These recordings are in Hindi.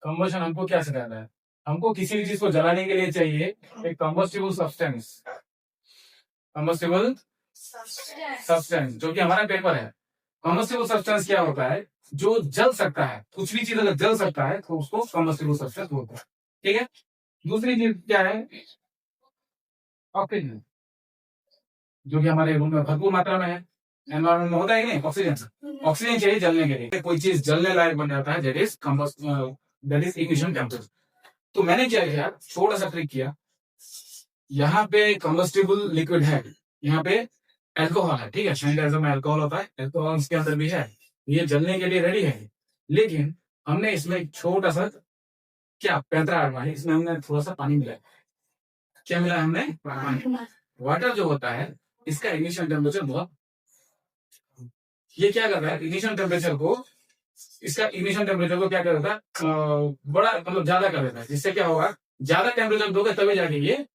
कंबशन हमको क्या सिखाता है? हमको किसी भी चीज को जलाने के लिए चाहिए एक कंबस्टिबल सब्सटेंस, कंबस्टिबल सब्सटेंस जो कि हमारा पेपर है। कंबस्टिबल सब्सटेंस क्या होता है? जो जल सकता है, कुछ भी चीज अगर जल सकता है तो उसको कंबस्टिबल सब्सटेंस बोलते हैं। ठीक है। दूसरी चीज क्या है? ऑक्सीजन, जो कि हमारे रूम में भरपूर मात्रा में है। एनवायरमेंट में होता है कि नहीं ऑक्सीजन? ऑक्सीजन चाहिए जलने के लिए। कोई चीज जलने लायक बन जाता है, दैट इज इग्निशन टेम्परेचर। तो मैंने क्या किया, छोटा सा ट्रिक किया। यहाँ पे कंबस्टिबल लिक्विड है, यहाँ पे अल्कोहल है, ठीक है, सैनिटाइजर में अल्कोहल होता है, अल्कोहल इसके अंदर भी है, ये जलने के लिए रेडी है। लेकिन हमने इसमें एक छोटा सा क्या पैंतरा आड़वा है, इसमें हमने थोड़ा सा पानी मिलाया। क्या मिला हमने? पानी। वाटर जो होता है इसका इग्निशन टेम्परेचर बहुत, ये क्या कर रहा है इग्निशन टेम्परेचर को, इसका इग्निशन टेम्परेचर को क्या कर देता है, बड़ा मतलब ज्यादा कर देता है। जिससे क्या होगा, ज्यादा टेम्परेचर दोगे तभी जाके ये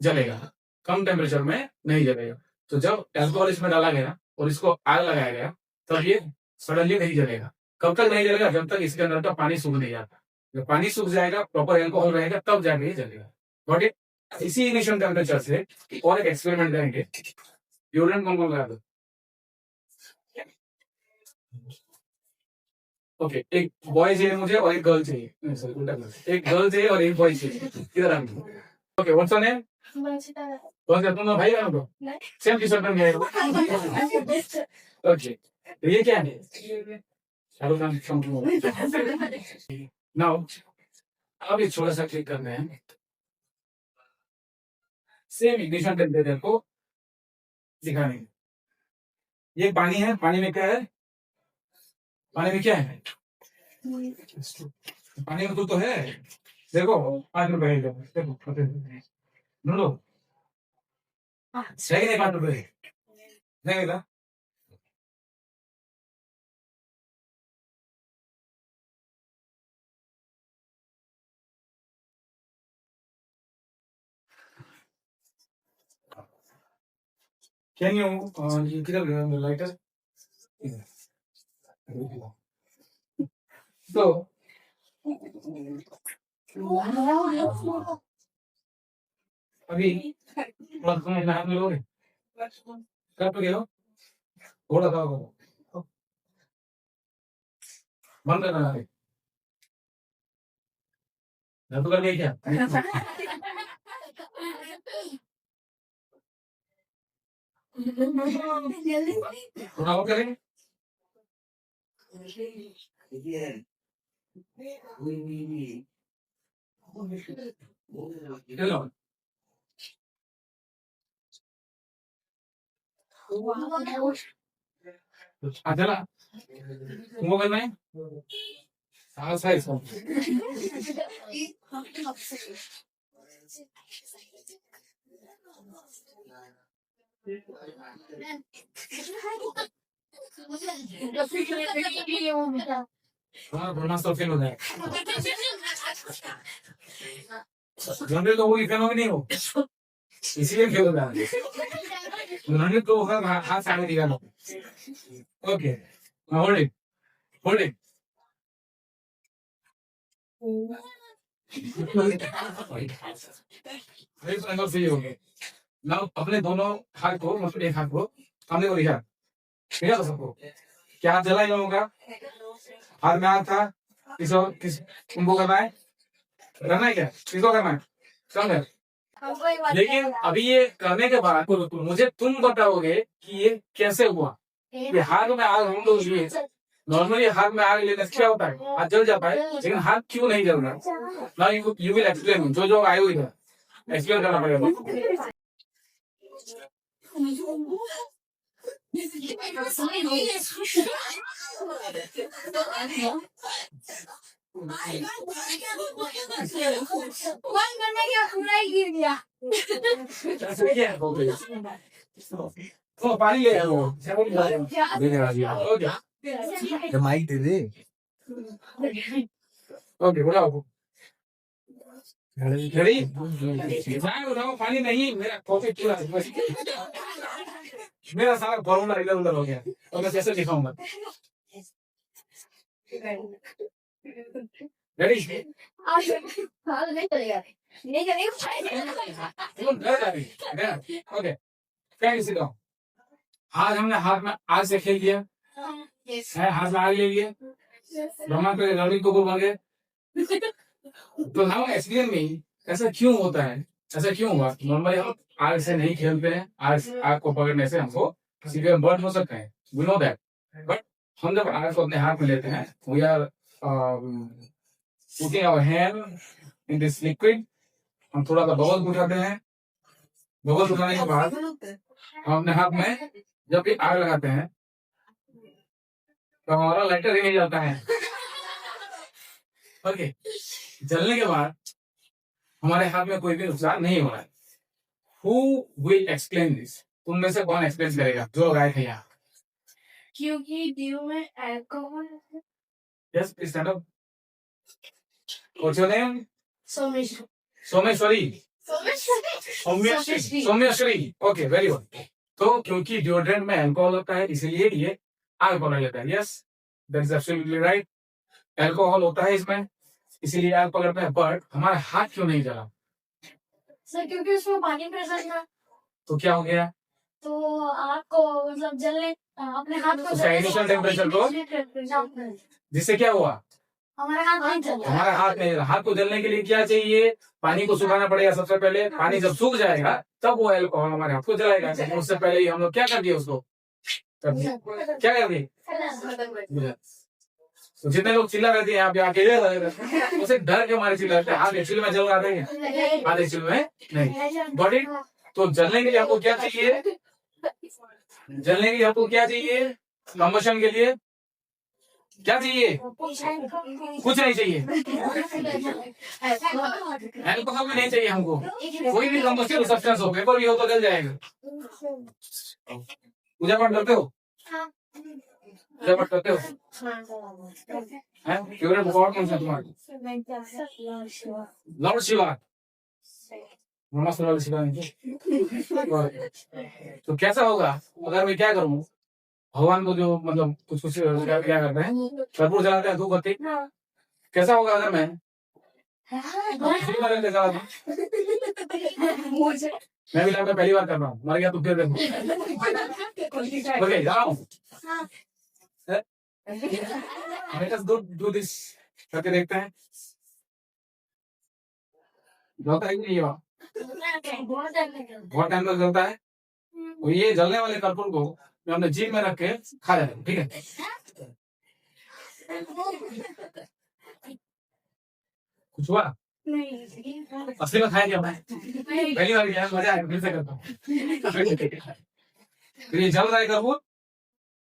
जलेगा, कम टेम्परेचर में नहीं जलेगा। तो जब एल्कोहल इसमें डाला गया और इसको आग लगाया गया तब ये सडनली नहीं जलेगा। कब तक नहीं जलेगा? जब तक इसके अंदर का पानी सूख नहीं जाता। जब पानी सूख जाएगा, प्रॉपर एल्कोहल रहेगा, तब जाके ये जलेगा। बट इसी इग्निशन टेम्परेचर से और एक एक्सपेरिमेंट करेंगे। डिओड्रेंट कौन कौन लगा दो? ओके, एक बॉय चाहिए मुझे और एक गर्ल चाहिए, उल्टा एक गर्ल चाहिए और एक बॉय चाहिए। किधर आ? Okay, what's your name? कौन सा तुम भाई बहन हो? सेम टी शर्ट में गए। ओके, तो ये क्या है? शाहरुख खान। नाउ अब ये थोड़ा सा क्लिक करना है, सेम इग्निशन टेम्परेचर को दिखाने। ये पानी है, पानी में क्या है? पानी में क्या है? पानी में तो है, देखो 5 रुपए है, देखो ढूंढो, है कि नहीं? 5 रुपए नहीं मिला। Can you you किधर गया लाइटर? तो अभी थोड़ा समय हाथ में लोगे, कर तो गए हो, थोड़ा सा बंद करना है। घर तो कर गए क्या? थोड़ा और करें। चलो चला, तुमको करना है साल साइज ब्रह्मास्त्र फेल हो जाए। जनरल तो वो फैन हो नहीं हो, इसलिए फेल हो जाए। जनरल तो हाथ से आगे निकालो। Okay, hold it, hold it. अंदर से हो गए। नाउ अपने दोनों हाथ को, मतलब एक हाथ को सामने को दिखा, दिखा सबको। क्या हाथ जला इन लोगों का? हाथ में हाथ था, किस उनको करना है? करना है क्या? किसको करना है? कम है। लेकिन अभी ये करने के बाद मुझे तुम बताओगे कि ये कैसे हुआ। ये हाथ में आग हम लोग लिए, नॉर्मली हाथ में आग लेने से क्या होता है, हाथ जल जाता है, लेकिन हाथ क्यों नहीं जल रहा? ना यू विल एक्सप्लेन, जो आए हुए है एक्सप्लेन करना पड़ेगा। तो पानी ले आओ, माइक दे दे। ओके, बुलाओ। घड़ी उठाओ, पानी नहीं, मेरा कॉफी पूरा मेरा सारा फॉर्मूला इधर उधर हो गया और मैं कैसे दिखाऊंगा? रेडी? नहीं चलेगा, नहीं चलेगा। Okay, can sit down. आज हमने हाथ में आग से खेल किया है, हाथ में आग ले लिए, ब्रह्मा के लड़की को बन गए। तो नाउ एक्सप्लेन मी, ऐसा क्यों होता है, ऐसा क्यों हुआ? नॉर्मली हम आग से नहीं खेलते हैं, आग को पकड़ने से हमको किसी के बर्न हो सकते हैं, वी नो दैट। बट हम जब आग को अपने हाथ में लेते हैं, we are putting our hand in this liquid, हम थोड़ा सा बबल्स उठाते हैं। बबल्स उठाने के बाद हम अपने हाथ में जब भी आग लगाते हैं तो हमारा लाइटर ही नहीं जाता है। ओके, जलने के बाद हमारे हाथ में कोई भी नुकसान नहीं हो रहा है। Who will explain this? तुम में से कौन एक्सप्लेन करेगा जो गाय थे यहाँ? क्योंकि ड्यू में अल्कोहल है। Yes, please stand up. What's your name? Someshwar. Someshwari. Someshwari. Someshwari. Okay, very good. तो क्योंकि डिओड्रेंट में अल्कोहल होता है इसलिए ये आग पकड़ लेता है। Yes, that is absolutely right. Alcohol होता है इसमें इसीलिए आग पकड़ता है। बट हमारा हाथ क्यों नहीं जला? सर क्योंकि उसमें पानी प्रेशर था। तो क्या हो गया? तो आग को मतलब जलने अपने हाथ को उसका इनिशियल टेम्परेचर को जिससे क्या हुआ? हमारा हाथ नहीं जला। हमारा हाथ नहीं जला। हाथ को जलने के लिए क्या चाहिए? पानी को सुखाना पड़ेगा सबसे पहले। पानी जब सूख जाएगा तब वो अल्कोहल हमारे हाथ को जलाएगा। उससे पहले ही हम लोग क्या कर दिए उसको? क्या कर दिए? तो जितने लोग चिल्ला रहे थे यहाँ पे आके उसे डर के हमारे चिल्ला रहे थे। हाथ एक्चुअली में जल रहा था, हाथ एक्चुअली में नहीं। बॉडी तो जलने के लिए आपको क्या चाहिए? जलने के लिए आपको क्या चाहिए? कंबशन के लिए क्या चाहिए? कुछ नहीं चाहिए। अल्कोहल भी नहीं चाहिए हमको। कोई भी कंबस्टिबल सब्सटेंस हो, पेपर भी हो तो जल जाएगा। पूजा पाठ करते हो? पूजा पाठ करते हो? फेवरेट गॉड कौन सा है तुम्हारा? लॉर्ड शिवा। नमस्ते लॉर्ड शिवा। तो कैसा होगा अगर मैं क्या करूँ? भगवान को जो मतलब कुछ क्या करते हैं, कर्पूर जलाते हैं, धूप बत्ती। कैसा होगा अगर मैं मैं भी लाइफ में पहली बार कर रहा हूँ, मर गया तो फिर देखो। ओके, जाओ। Let us do this करके देखते हैं। जलता है कि नहीं? बहुत टाइम तक जलता है। और ये जलने वाले कर्पूर को हमने जीभ में रख के खा जाए, ठीक है? कुछ हुआ? नहीं। असली में खाया क्या मैं? पहली बार किया, मजा आया, फिर से करता हूँ। फिर ये जल रहा है कर्पूर,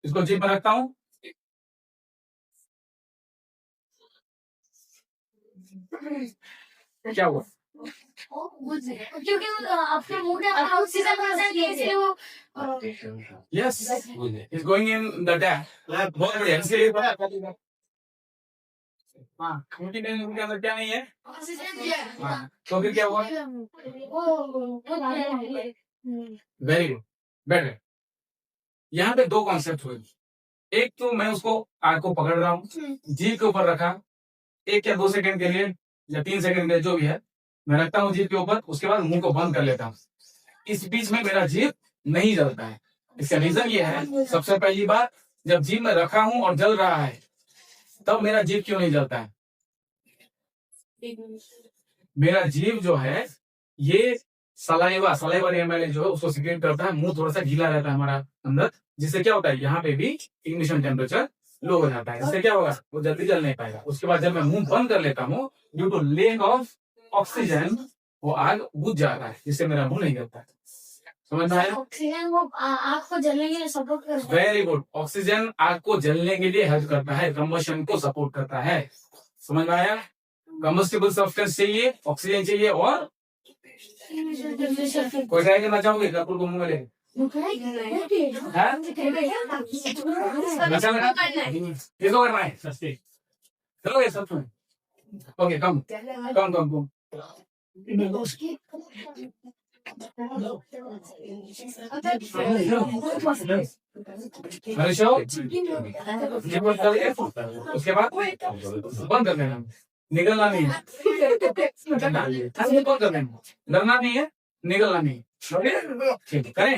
इसको जीभ में रखता हूँ। क्या हुआ? क्योंकि आपके मुंह में ऑक्सीजन प्रेजेंट है इसलिए वो Yes, it's going in the tank. बहुत बढ़िया। इसलिए क्योंकि उनके अंदर क्या नहीं है? ऑक्सीजन। तो फिर क्या हुआ? Very good, better. यहाँ पे दो कॉन्सेप्ट हुए। एक तो मैं उसको आग को पकड़ रहा हूँ, जीभ के ऊपर रखा, 1 या 2 सेकंड के लिए या 3 सेकंड के लिए जो भी है, मैं रखता हूँ जीभ के ऊपर। उसके बाद मुंह को बंद कर लेता हूँ। इस बीच में मेरा जीभ नहीं जलता है। इसका रीजन ये है, सबसे पहली बात, जब जीभ में रखा हूं और जल रहा है तब मेरा जीभ क्यों नहीं जलता है? मेरा जीभ जो है ये सलाइवा एमएलए जो है उसको सिक्रेट करता है। मुंह थोड़ा सा गीला रहता है हमारा अंदर, जिससे क्या होता है यहाँ पे भी इग्निशन टेम्परेचर लो हो जाता है। इससे क्या होगा? वो जल्दी जल नहीं पाएगा। उसके बाद जब मैं मुंह बंद कर लेता हूँ, due to lack of oxygen, वो आग बुझ जाता है, जिससे मेरा मुंह नहीं जलता है। समझ में आया? ऑक्सीजन वो आग को जलने के लिए सपोर्ट करता है। Very good. ऑक्सीजन आग को जलने के लिए हेल्प करता है, कंबशन को सपोर्ट करता है। समझ में आया? कंबस्टिबल सब्सटेंस चाहिए, ऑक्सीजन चाहिए और कोई ट्राई करना चाहोगे कर्पूर को मुंह में ले? किसको करना है? चलोगे सब में? ओके, कम। हर्षो ये बंद कर दिया। उसके बाद बंद कर देना, निकलना नहीं है, बंद कर देना, डरना नहीं है, निकलना नहीं। ठीक करें,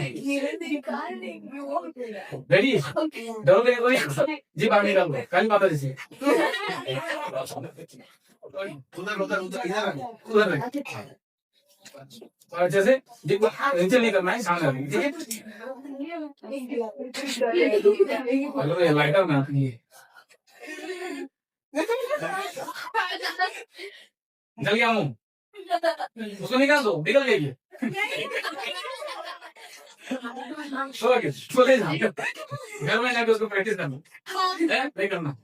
रेडी, डरोगे कोई जी बाहर निकल गए कल माता जी से उधर उधर उधर उधर और अच्छे से नीचे नहीं करना है, सामने ठीक है। हेलो ये लाइटर में आती है, जल गया हूँ, उसको निकाल दो, निकल गई चले जाओ घर में जाके उसको प्रैक्टिस करना नहीं करना।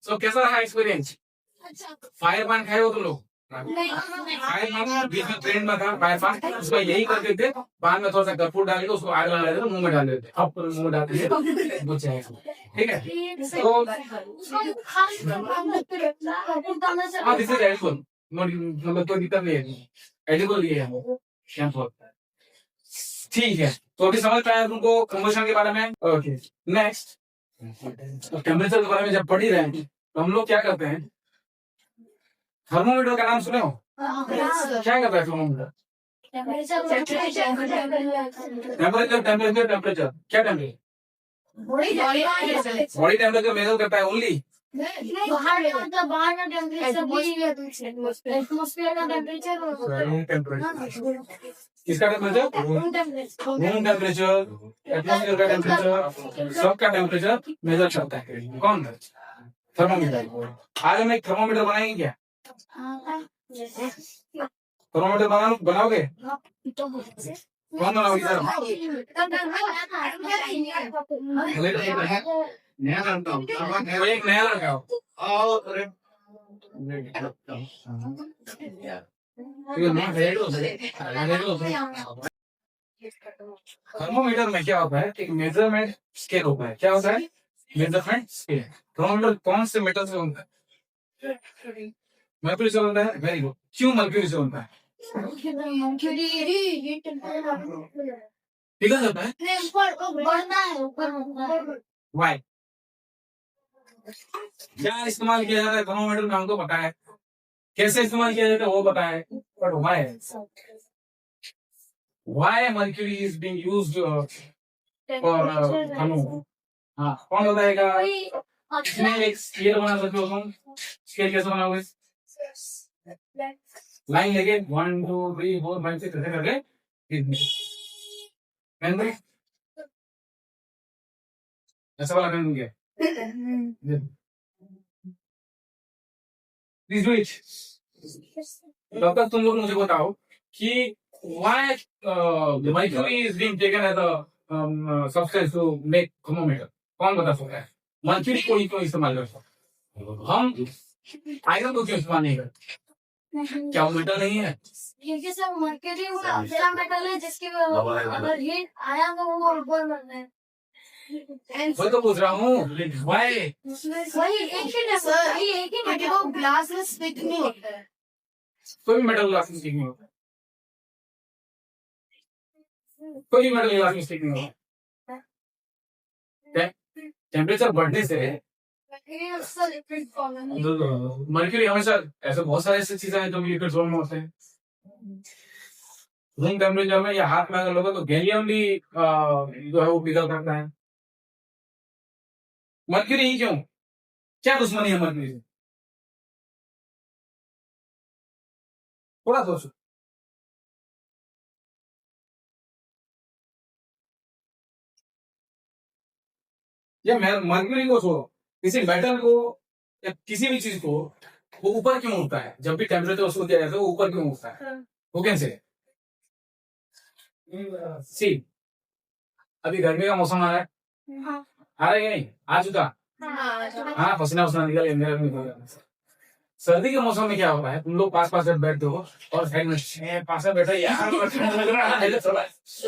तो कैसा रहा एक्सपीरियंस? फायर पान खाए हो तुम लोग? फायर पान बीच में ट्रेंड में था फायर पान, उसको यही करते थे, पान में थोड़ा सा कपूर डाल के उसको आग लगा देते, मुंह में डाल देते, अब मुंह में डाल के बुझ जाएगा, ठीक है। तो हाँ दिस इज एडिबल, मतलब कोई दिक्कत नहीं है, एडिबल ये है कैंपर, ठीक है। तो अभी समझ पाया तुमको कंबशन के बारे में। ओके नेक्स्ट, टेम्परेचर के बारे में जब पढ़ ही रहे हैं तो हम लोग क्या करते हैं, थर्मोमीटर का नाम सुने हो? क्या करता है थर्मोमीटर? टेम्परेचर टेम्परेचर टेम्परेचर क्या टेम्परेचर? बॉडी टेम्परेचर मेजर करता है ओनली, बाहर का टेम्परेचर, एटमॉस्फेयर का टेम्परेचर, किसका टेम्परेचर? रूम टेम्परेचर, एटमॉस्फेयर का टेम्परेचर, सबका टेम्परेचर मेजर करता है कौन? थर्मोमीटर। आज हम एक थर्मोमीटर बनाएंगे क्या? थर्मोमीटर बनाओगे? कौन बनाओगे इधर? नया लड़का हूँ, एक नया लड़का हूँ, थर्मोमीटर में क्या होता है, एक मेजरमेंट स्केल होता है। क्या होता है? Measurement scale. थर्मोमीटर कौन से मेटल से बनता है? मर्क्यूरी से बनता है। Very good. क्यों मर्क्यूरी से बनता है? पिघल जाता है। वाई? क्या इस्तेमाल किया जाता है थर्मोमीटर में हमको पता है, कैसे इस्तेमाल किया जाता है वो पता है, but why mercury is being used for thermo? हाँ कौन बताएगा? इसमें एक स्केल बना सकते हो तुम। स्केल कैसे बनाओगे? लाइन लेके 1 2 3 4 5 6 ऐसे करके ऐसा वाला पेन क्या? Please do it. तब तक तुम लोग मुझे बताओ कि why the mercury is being taken as a substance to make thermometer? कौन बता सकता है? मर्क्यूरी को ही क्यों इस्तेमाल करते हैं? हम आयरन को क्यों इस्तेमाल नहीं करते? क्या वो मेटल नहीं है? क्योंकि सब मर्क्यूरी वो ऐसा मेटल है जिसके अगर हीट आया तो वो ऊपर बनता है। वही तो पूछ रहा हूँ, why? वही एक ही है सर, वही एक ही मेटल, वो ग्लास में स्टिक नहीं होता है। कोई मेटल ग्लास में स्टिक नहीं होता, कोई मेटल ग्लास में स्टिक नहीं होता। टेम्परेचर बढ़ने से मर्क्यूरी हमेशा, ऐसे बहुत सारे ऐसी चीजें हैं जो लिक्विड फॉर्म में होते हैं। रूम टेम्परेचर में या हाथ में अगर लोगे तो गैलियम भी जो है वो पिघल सकता है। मर्क्यूरी ही क्यों? क्या दुश्मनी है मर्क्यूरी से? थोड़ा सोचो। या मर्क्यूरी को छोड़ो, किसी मेटल को या किसी भी चीज को वो ऊपर क्यों उठता है? जब भी टेम्परेचर उसको दिया जाता है वो ऊपर क्यों उठता है? वो कैसे? सी अभी गर्मी का मौसम आ रहा है, आ रहा है नहीं? आ चुका? हाँ पसीना पसीना निकल गया। सर्दी के मौसम में क्या होता है, तुम लोग पास पास बैठते हो और साइड में पास में बैठे यार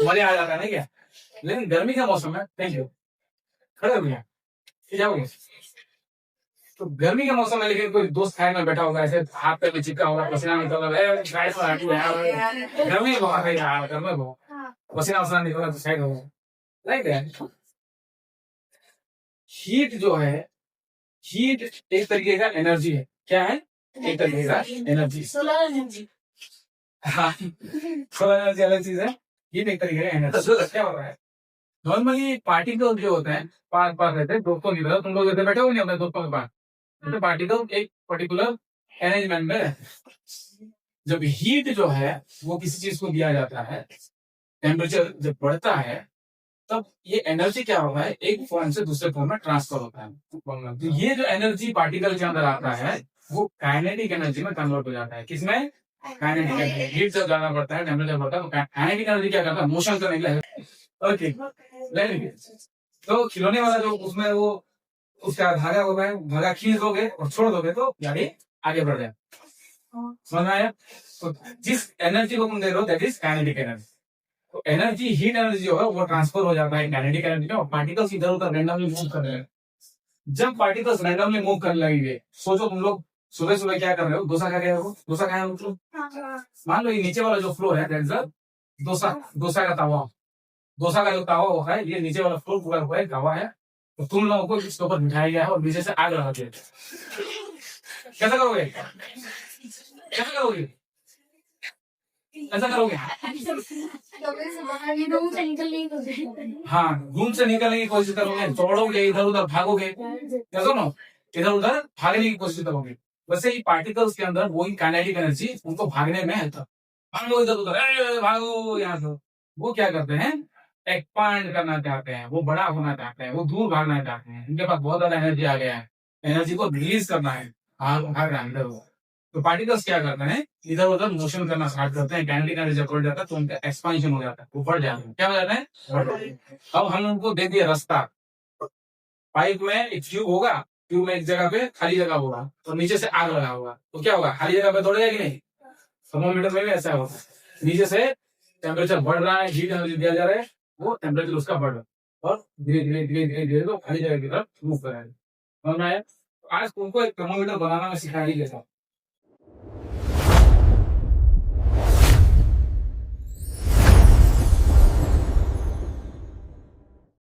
मजा आ जाता है ना क्या? लेकिन गर्मी का मौसम है, थैंक यू, खड़े हो गया जाओगे तो गर्मी के मौसम में लेकिन कोई दोस्त खाए में बैठा होगा, ऐसे हाथ पे में चिपका होगा, पसीना निकल रहा है, गाइस गर्मी बहुत है यार, गर्मी बहुत, पसीना वसीना निकल रहा है तो साइड हो लाइक दैट। हीट जो है, हीट एक तरीके का एनर्जी है। क्या है? एक तरीके का एनर्जी। Solar energy. हाँ, सोलर एनर्जी अलग चीज है, हीट एक तरीके का एनर्जी। क्या हो रहा है? नॉर्मली पार्टिकल जो होते हैं पास पास रहते हैं, दोस्तों की तरह तुम लोग जैसे बैठे हो नहीं अपने दोस्तों के पास, तो पार्टिकल एक पर्टिकुलर अरेंजमेंट में रहते हैं। जब हीट जो है वो किसी चीज को दिया जाता है, टेम्परेचर जब बढ़ता है, तब ये एनर्जी क्या होता है, एक फॉर्म से दूसरे फॉर्म में ट्रांसफर होता है। तो ये जो एनर्जी पार्टिकल के अंदर आता है वो काइनेटिक एनर्जी में कन्वर्ट हो जाता है। किसमें? Kinetic energy. हीट जब ज्यादा बढ़ता है, टेम्परेचर बढ़ता है, तो काइनेटिक एनर्जी क्या करता है, मोशन करने के लिए। ओके, तो खिलौने वाला जो उसमें वो उसका धागा होगा है, धागा खींच दोगे और छोड़ दोगे तो गाड़ी आगे बढ़ जाए। समझ में आया? तो जिस एनर्जी को तुम दे रहे हो दैट इज काइनेटिक एनर्जी। तो एनर्जी, हीट एनर्जी जो है वो ट्रांसफर हो जाता है काइनेटिक एनर्जी में, और पार्टिकल्स इधर उधर रैंडमली मूव कर रहे हैं। जब पार्टिकल्स रैंडमली मूव करने लगेंगे, सोचो तुम लोग सुबह सुबह क्या कर रहे हो, डोसा खा रहे हो, डोसा खाए हो तुम, मान लो ये नीचे वाला जो फ्लोर है दैट इज डोसा, डोसा का तवा, डोसा का जो तवा हुआ है, ये नीचे वाला फ्लोर पूरा हुआ है तवा है, तो तुम लोगों को इसके ऊपर बिठाया गया है और नीचे से आग लगा दिया। कैसा करोगे? कैसा करोगे? ऐसा करोगे? रूम से निकलने की कोशिश। हाँ, रूम से निकलने की कोशिश करोगे, दौड़ोगे, इधर उधर भागोगे, क्या सुनो, इधर उधर भागने की कोशिश करोगे। वैसे ही पार्टिकल्स के अंदर वही काइनेटिक एनर्जी उनको भागने में हेल्प, भागो इधर उधर, भागो यहाँ से, वो क्या करते हैं, एक्सपांड करना चाहते हैं, वो बड़ा होना चाहते हैं, वो दूर भागना चाहते हैं, उनके पास बहुत ज्यादा एनर्जी आ गया है, एनर्जी को रिलीज करना है, भाग रहा है इधर उधर। तो पार्टिकल्स क्या करते हैं, इधर उधर मोशन करना स्टार्ट करते हैं, काइनेटिक एनर्जी जब बढ़ जाता है तो उनका एक्सपांशन हो जाता है, वो बढ़ जाते हैं। क्या हो जाता है? बढ़ जाते हैं। अब हम उनको दे दिए रास्ता, पाइप में एक ट्यूब होगा, ट्यूब में एक जगह पे खाली जगह होगा, तो नीचे से आग लगा होगा, तो क्या होगा, खाली जगह पे दौड़ेगा कि नहीं? थर्मोमीटर में भी ऐसा होता है, नीचे से टेम्परेचर बढ़ रहा है, हीट एनर्जी दिया जा रहा है, वो टेम्परेचर उसका बढ़ रहा है और धीरे धीरे धीरे धीरे धीरे तो खाली जगह की तरफ मूव कर रहा है। समझ में आया? आज तुमको एक थर्मोमीटर बनाना मैं सिखा ही देता हूँ।